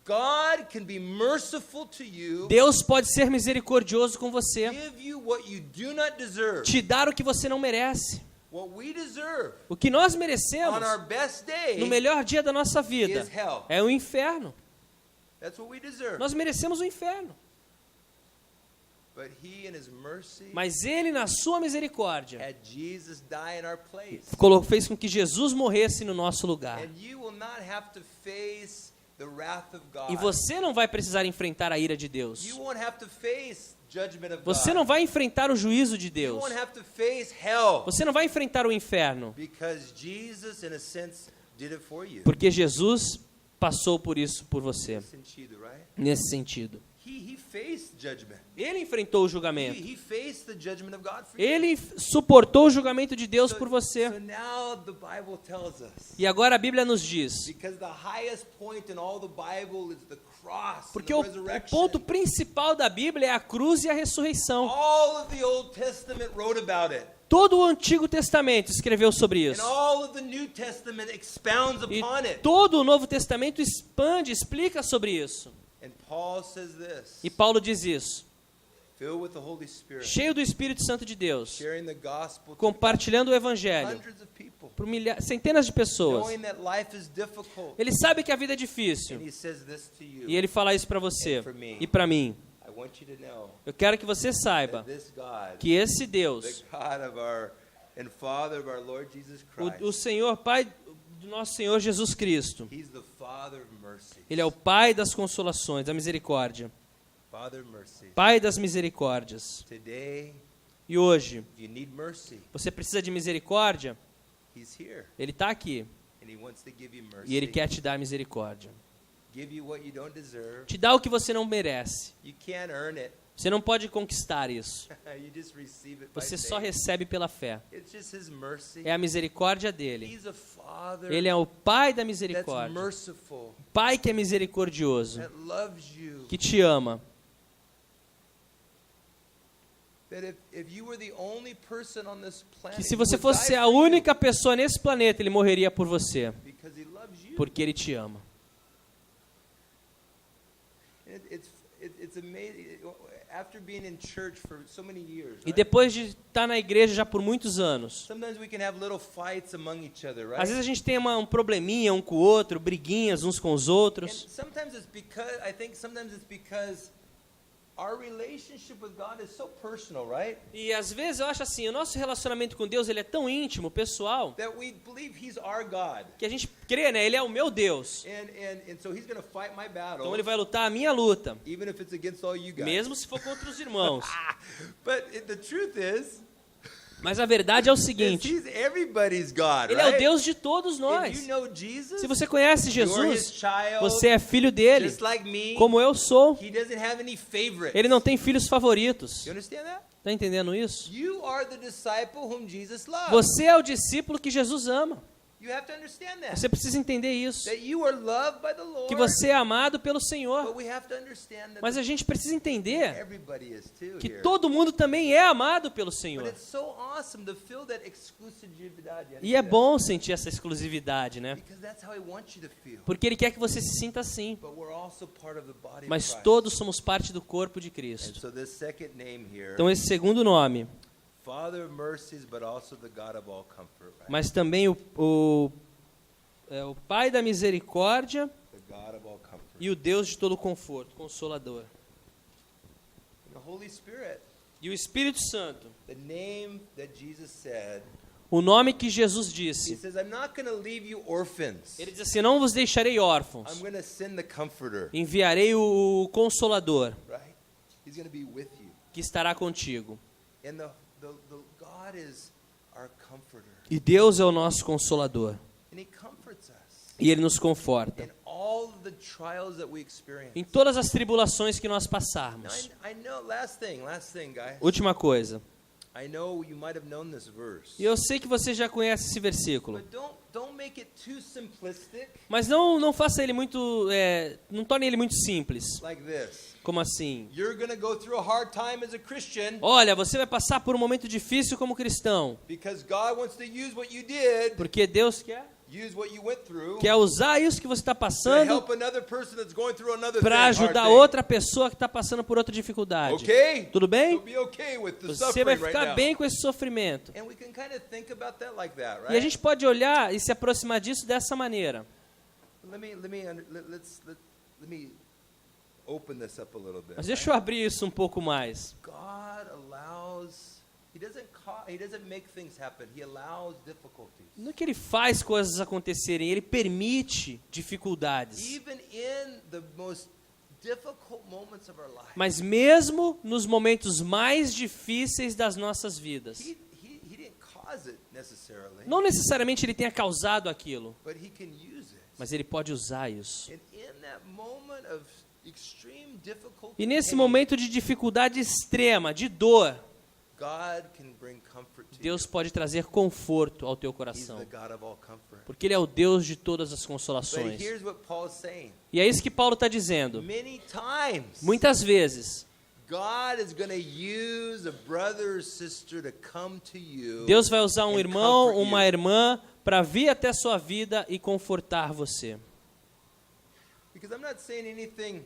God can be merciful to you, Deus pode ser misericordioso com você, give you what you do not deserve, te dar o que você não merece. what we deserve O que nós on merecemos our best day. no melhor dia da nossa vida is hell. é o inferno. That's what we deserve. Nós merecemos o inferno. But He, in His mercy, Mas ele, na sua misericórdia, had Jesus die in our place. fez com que Jesus morresse no nosso lugar. And you will not have to face the wrath of God. E você não vai precisar enfrentar a ira de Deus. You won't have to face judgment of Você God. não vai enfrentar o juízo de You Deus. won't have to face hell. Você não vai enfrentar o inferno. Because Jesus, in a sense, did it for you. Porque Jesus passou por isso por você. Sentido, right? Nesse sentido. He faced judgment. Ele enfrentou o julgamento. He faced the judgment of God for you. Ele suportou o julgamento de Deus por So você. now the Bible tells us, E agora a Bíblia nos diz, because the highest point in all the Bible is the cross, and porque the o resurrection. ponto principal da Bíblia é a cruz e a ressurreição. All of the Old Testament wrote about it. Todo o Antigo Testamento escreveu sobre And isso. all of the New Testament expounds E upon it. todo o Novo Testamento expande, explica sobre isso. And Paul says this, E Paulo diz isso. filled with the Holy Spirit, Cheio do Espírito Santo de Deus, sharing the gospel to compartilhando o Evangelho hundreds of people, por centenas de pessoas. knowing that life is difficult. Ele sabe que a vida é And difícil. he says this to you. E ele fala isso para você And for me. e para mim. I want you to know Eu quero que você saiba that this God, que esse the Deus, God of our and Father of our Lord Jesus Christ, o Senhor, Pai do nosso Senhor Jesus Cristo, He's the Father of mercy. Ele é o Pai das consolações, da misericórdia. Father of mercy. Pai das misericórdias. Today, E hoje, if you need mercy, você precisa de misericórdia? He's here, Ele está aqui and He wants to give you mercy. e Ele quer te dar misericórdia. Give you what you don't deserve. Te dá o que você não merece. You can't earn it. Você não pode conquistar isso. You just receive it by Você só faith. recebe pela fé. It's just His mercy. É a misericórdia dele. He's a Father Ele é o Pai da that's misericórdia. merciful, Pai que é misericordioso, that loves you. que te ama. That if you were the only person on this planet, Que se He você would fosse die a for you única pessoa nesse planeta, Ele morreria por você. because He loves you. Porque Ele te ama. It's amazing. After being in church for so many years, E right? depois de estar na igreja já por muitos anos, Sometimes we can have little fights among each other, right? às vezes a gente tem um probleminha um com o outro, briguinhas uns com os And outros. sometimes it's because I think sometimes it's because our relationship with God is so personal, right? E às vezes eu acho assim, o nosso relacionamento com Deus ele é tão íntimo, pessoal, That we believe He's our God, que a gente crê, né? Ele é o meu Deus. and so He's going to fight my battle, Então ele vai lutar a minha luta, even if it's against all you guys. mesmo se for contra os irmãos. But the truth is, Mas a verdade é o is seguinte, He's everybody's God, Ele é right? o Deus de todos If nós. you know Jesus, Se você conhece you're His Jesus, child, você é filho dele, just like me. como eu sou. He doesn't have any favorites. Ele não tem filhos favoritos. You understand that? Está entendendo isso? You are the disciple whom Jesus loves. Você é o discípulo que Jesus ama. You have to understand that. Você precisa entender isso. That you are loved by the Lord. Que você é amado pelo Senhor. But we have to understand that Mas a gente precisa entender everybody is too que here. todo mundo também é amado pelo But Senhor. it's so awesome to feel that exclusividade. E é bom sentir essa exclusividade, né? Because that's how he wants you to feel. Porque Ele quer que você se sinta assim. But we're also part of the body of Mas Christ. todos somos parte do corpo de And Cristo. so this second name here, Então esse segundo nome, Father of mercies, but also the God of all comfort, right? mas também é o Pai da misericórdia The God of all comfort. e o Deus de todo conforto, Consolador. And the Holy Spirit, E o Espírito Santo, the name that Jesus said, o nome que Jesus he disse. says, I'm not going to leave you orphans. Ele diz assim, não vos deixarei órfãos, I'm going to send the comforter, enviarei o Consolador, right? He's going to be with you. que estará contigo. And the God is our comforter. E Deus é o nosso Consolador. And he comforts us E Ele nos conforta. in all the trials that we experience. Em todas as tribulações que nós Now, passarmos. I know, last thing, guys. Última coisa. I know you might have known this verse. E eu sei que você já conhece esse versículo. But don't make it too simplistic Mas não faça ele muito... não torne ele muito simples. like this. Como assim? You're going to go through a hard time as a Christian Olha, você vai passar por um momento difícil como cristão. because God wants to use what you did, Porque Deus use what you went through quer usar isso que você está to passando help another person that's going through another para hard ajudar thing. outra pessoa que está passando por outra dificuldade. Okay? Tudo bem? So be okay with the Você suffering vai right ficar now. bem com esse sofrimento. And we can kind of think about that like that, right? E a gente pode olhar e se aproximar disso dessa maneira. Let me open this up a little bit. Mas deixa eu abrir isso um pouco mais. God allows, he doesn't make things happen. He allows difficulties. Não é que ele faz coisas acontecerem, ele permite dificuldades. Even in the most difficult moments of our life. Mas mesmo nos momentos mais difíceis das nossas vidas, He didn't cause it necessarily, não necessariamente ele tenha causado aquilo, but he can use it. mas ele pode usar isso. And in that moment of extreme difficulty, E nesse pain, momento de dificuldade extrema, de dor, God can bring comfort to Deus you. pode trazer conforto ao teu He's coração. the God of all comfort. Porque Ele é o Deus de todas as But consolações. here's what Paul's saying. E é isso que Paulo está dizendo. Many times, Muitas vezes, God is going to use a brother or sister to come to you. Deus vai usar um and irmão, comfort uma you. irmã, para vir até a sua vida e confortar você. Because I'm not saying anything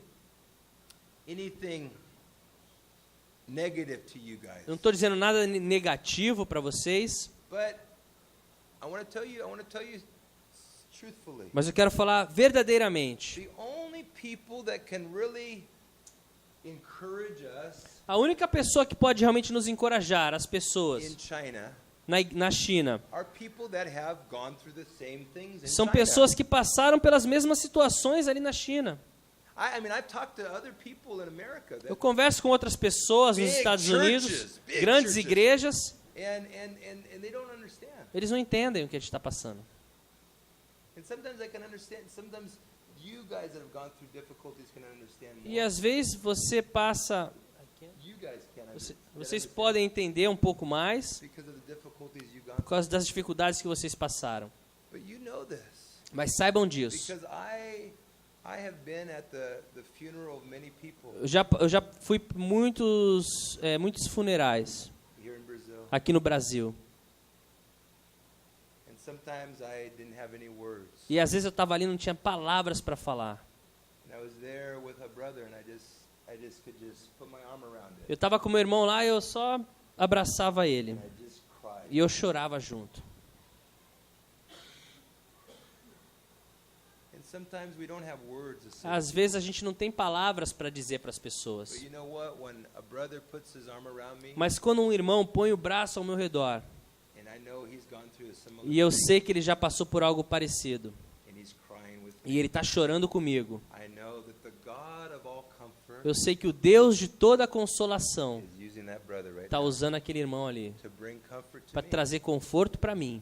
negative to you guys. Eu não estou dizendo nada negativo para vocês, But I want to tell you truthfully. mas eu quero falar verdadeiramente. The only people that can really encourage us A única pessoa que pode realmente nos encorajar, as pessoas, in China na China, are people that have gone through the same things in são China. pessoas que passaram pelas mesmas situações ali na China. I mean, I've talked to other people in America Eu that, converso com outras pessoas nos Big Estados churches, Unidos, big grandes churches. igrejas, and they don't understand. eles não entendem o que a gente está passando. And sometimes I can understand. Sometimes you guys that have gone through difficulties can understand more. E às vezes você passa, You guys can vocês understand podem entender um pouco mais because of the difficulties you've gone por causa das dificuldades que vocês passaram. through. But you know this Mas saibam disso. because I have been at the funeral of many people Eu já fui para muitos funerais here in Brazil, aqui no Brasil. and sometimes I didn't have any words. E às vezes eu estava ali e não tinha palavras para falar. And I was there with a brother, and I just could just put my arm around it, Eu estava com meu irmão lá e eu só abraçava ele. and I just cried. E eu chorava junto. And sometimes we don't have words to say. Às vezes a gente não tem palavras para dizer para as pessoas. But you know what? When a brother puts his arm around me, Mas quando um irmão põe o braço ao meu redor, and I know he's gone through a similar e eu thing, sei que ele já passou por algo parecido, and he's crying with e me, ele está chorando comigo, I know that the God of all comfort eu sei que o Deus de toda consolação is using that brother right está now usando aquele irmão ali to bring comfort to para me. trazer conforto para mim.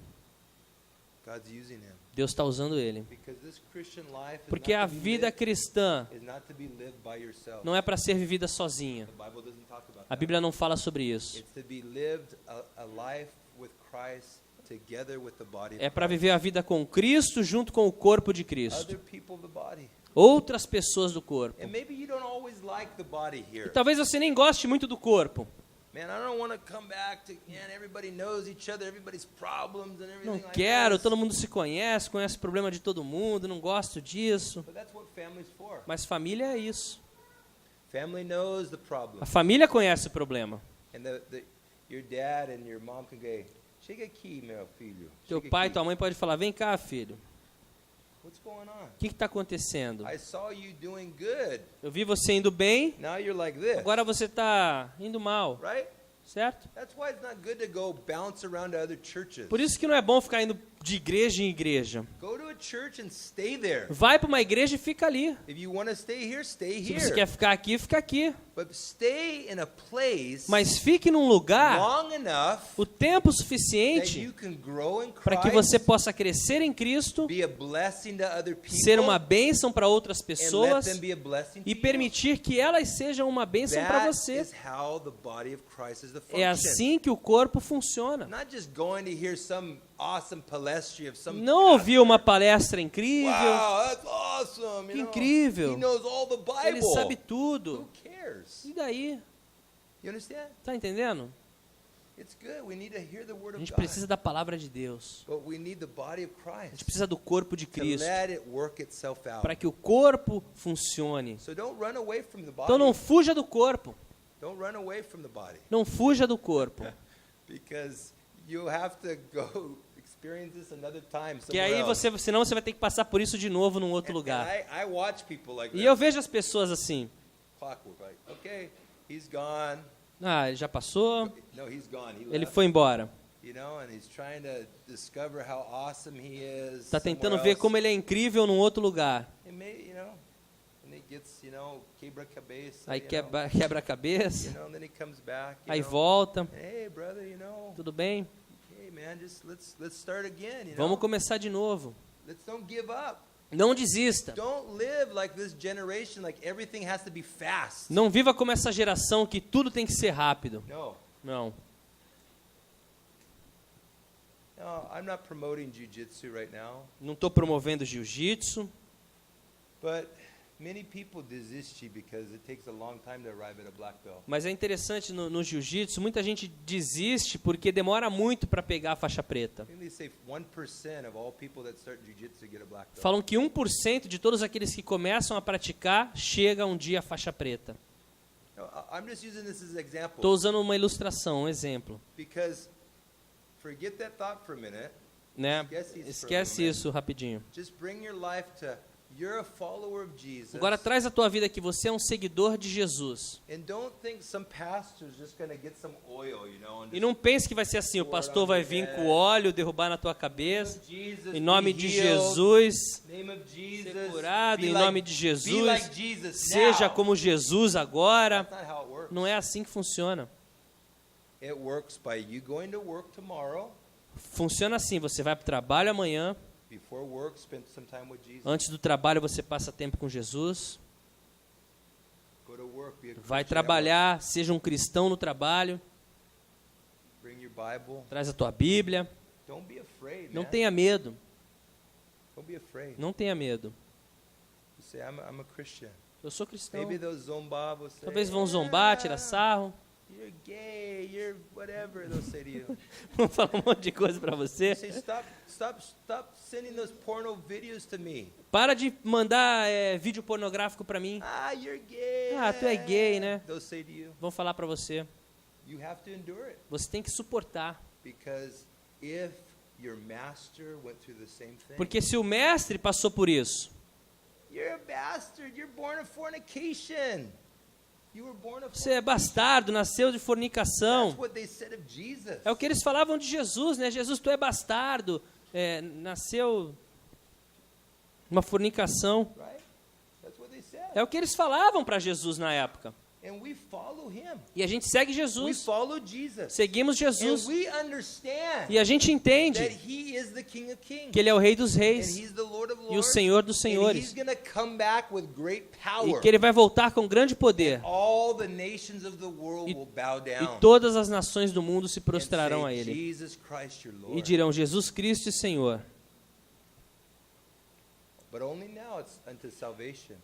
God's using him. Deus está usando ele. Because this Christian life is Porque a not to be vida lived- cristã is not to be lived by yourself. não é para ser vivida sozinha. The Bible doesn't talk about A that. Bíblia não fala sobre isso. It's to be lived a life with Christ together with the body É of para Christ. viver a vida com Cristo junto com o corpo de Cristo. Other people of the body. Outras pessoas do corpo. And maybe you don't always like the body E here. talvez você nem goste muito do corpo. Man, I don't want to come back to, man, everybody knows each other, everybody's problems and everything Não like quero, this. todo mundo se conhece, conhece o problema de todo mundo, não gosto disso. But that's what family's for. Mas família é isso. Family knows the problem. A família conhece o problema. And your dad and your mom can go, chega aqui, meu filho. Teu Chega pai e aqui. tua mãe podem falar, vem cá, filho. What's going on? O que está acontecendo? I saw you doing good. Eu vi você indo bem, Now you're like this. agora você está indo mal, Right? certo? That's why it's not good to go bounce around to other churches. Por isso que não é bom ficar indo de igreja em igreja. Go to a church and stay there. Vai para uma igreja e fica ali. If you want to stay here, stay Se here. você quer ficar aqui, fica aqui. But stay in a place Mas fique num lugar long enough o tempo that suficiente you can grow in para que você Christ, possa crescer em Cristo, be a blessing to other people, ser uma bênção para outras and let pessoas them be a blessing to e you. permitir que elas sejam uma bênção para That você. is how the body of Christ is to function. É assim que o corpo funciona. Not just going to hear some awesome palestry of some Não ouvir uma palestra incrível, wow, that's awesome. Que you know. incrível. He knows all the ele Bible. sabe Who tudo. cares? E daí? You understand? Tá entendendo? It's good. We need to hear the word A of gente God. precisa da palavra de Deus. But we need the body of A gente Christ precisa do corpo de to Cristo let it work itself out. para que o corpo funcione. So don't run away from the body. Então não fuja do corpo. Don't run away from the body. Não fuja do corpo. Because you have to go experience this another time Que somewhere aí else. senão você vai ter que passar por isso de novo num outro And lugar. I watch people like E that. eu vejo as pessoas assim. Clockwork, like, okay, he's gone. Ah, ele já passou, No, he's gone. He ele left. foi embora. You know, and he's trying to discover how awesome he is. Está tentando somewhere ver else. como ele é incrível num outro lugar. And you know, and he gets, quebra-cabeça. Aí you know, quebra a cabeça, you know, and then he comes back. You aí know, volta. hey, brother, Tudo bem? hey, man, just let's start again. You know, Vamos começar de novo. let's don't give up. Não desista. Don't live like this generation, like everything has to be fast. Não viva como essa geração que tudo tem que ser rápido. No, Não. no, I'm not promoting jiu-jitsu right now, Não estou promovendo jiu-jitsu, but many people desist because it takes a long time to arrive at a black belt. mas é interessante no jiu-jitsu, muita gente desiste porque demora muito para pegar a faixa preta. I think they say 1% of all people that start jiu-jitsu get a black belt. Falam que 1% de todos aqueles que começam a praticar chega um dia à faixa preta. No, I'm just using this as an example Estou usando uma ilustração, um exemplo. because forget that thought for a minute. Né? Esquece isso Esquece por um isso rapidinho. Just bring your life to you're a follower of Jesus. Agora traz a tua vida que você é um seguidor de Jesus. And don't think some pastor's just going to get some oil, you know, and E não pense que vai ser assim, o pastor vai vir com óleo, derrubar na tua cabeça. Jesus, Em nome be de healed. Jesus, Name of Jesus, ser curado, be em like- nome de be Jesus, like Jesus seja now. como Jesus agora. That's not how it works. Não é assim que funciona. It works by you going to work tomorrow. Funciona assim, você vai para o trabalho amanhã, Before work, spend some time with Jesus. antes do trabalho você passa tempo com Jesus, Go to work, be a vai Christian at trabalhar, seja um cristão no trabalho, work. Bring your Bible. traz a tua Bíblia, Don't be afraid, não man. tenha medo, Don't be afraid. não tenha medo. You say, I'm a Christian. Eu sou cristão. Maybe they'll zombar, will say, Talvez vão zombar, "Ah, tirar sarro, You're gay, you're whatever, they'll say to you. vão falar um monte de coisa para você. You say, stop sending those porno videos to me. Para de mandar vídeo pornográfico para mim. Ah, you're gay. Ah, tu é gay, né? They'll say to you, Vão falar para você. you have to endure it. Você tem que suportar. Because if your master went through the same thing, Porque se o mestre passou por isso, you're a bastard, you're born of fornication. You were born of você é bastardo, nasceu de fornicação. That's what they said of Jesus. É o que eles falavam de Jesus, né? Jesus, tu é bastardo, nasceu uma fornicação. Right? That's what they said. É o que eles falavam para Jesus na época. And we follow him. E a gente segue We Jesus. follow Jesus. Seguimos And Jesus. we understand E a gente entende that he is the King of Kings. que Ele é o Rei dos And Reis he's the Lord of e o Lords. Senhor dos And Senhores. he's going to come back with great E power. que Ele vai voltar com grande poder. All the nations of the world E- will bow E down todas as nações do mundo se and prostrarão a say, Ele. Jesus Christ, your E Lord. dirão, Jesus Cristo e Senhor. But only now it's unto salvation.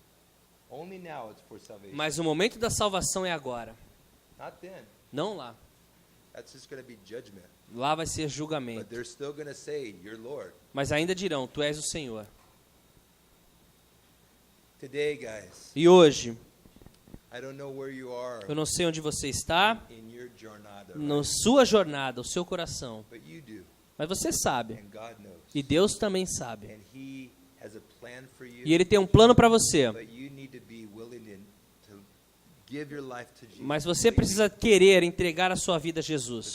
Only now it's for salvation. Mas o momento da salvação é agora. Not then. Não lá. That's just going to be judgment. Lá vai ser But julgamento. they're still going to say, your Lord. Mas ainda dirão, Tu és o Senhor. Today, guys, E hoje, I don't know where you are eu não sei onde você está, in your jornada, na right? sua jornada, o seu coração. But you do, Mas você sabe. and God knows. E Deus também sabe. And he has a plan for you. E Ele tem um plano para você. But you need to be willing to give your life to Jesus. Mas você precisa querer entregar a sua vida a Jesus.